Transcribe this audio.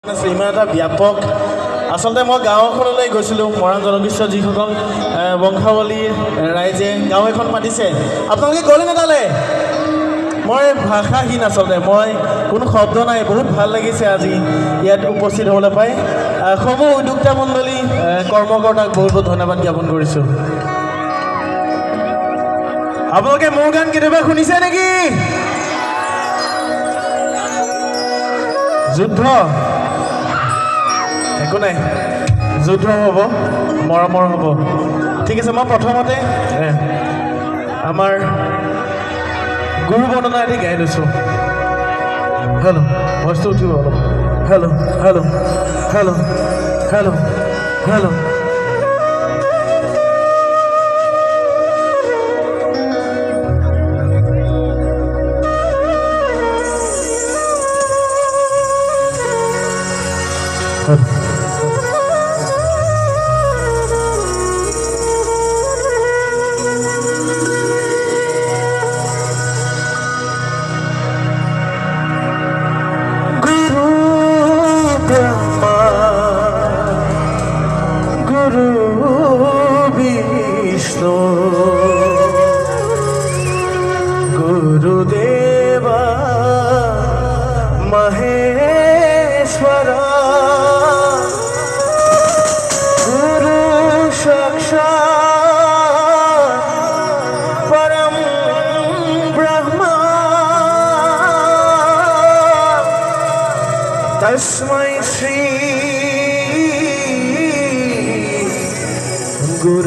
ইমান এটা ব্যাপক আচলতে মই গাঁও এখনলৈ গৈছিলোঁ মৰাণ জনগোষ্ঠীয় যিসকল বংশাৱলী ৰাইজে গাঁও এখন পাতিছে আপোনালোকে গ'লে নে তালৈ মই ভাষাহীন আচলতে মই কোনো শব্দ নাই বহুত ভাল লাগিছে আজি ইয়াত উপস্থিত হ'বলৈ পাই সমূহ উদ্যোক্তা মণ্ডলী কৰ্মকৰ্তাক বহুত বহুত ধন্যবাদ জ্ঞাপন কৰিছোঁ আপোনালোকে মোৰ গান কেতিয়াবা শুনিছে নেকি যুদ্ধ একো নাই যুদ্ধ হ'ব মৰমৰ হ'ব ঠিক আছে মই প্ৰথমতে আমাৰ গুৰু বন্দনা এটি গাই লৈছোঁ হেল্ল' ভইচটো উঠিব অলপ hello' hello' hello' hello' hello' गुरुदेवा महेश्वरा गुरु साक्षात् परम ब्रह्मा तस्मै श्री गुरु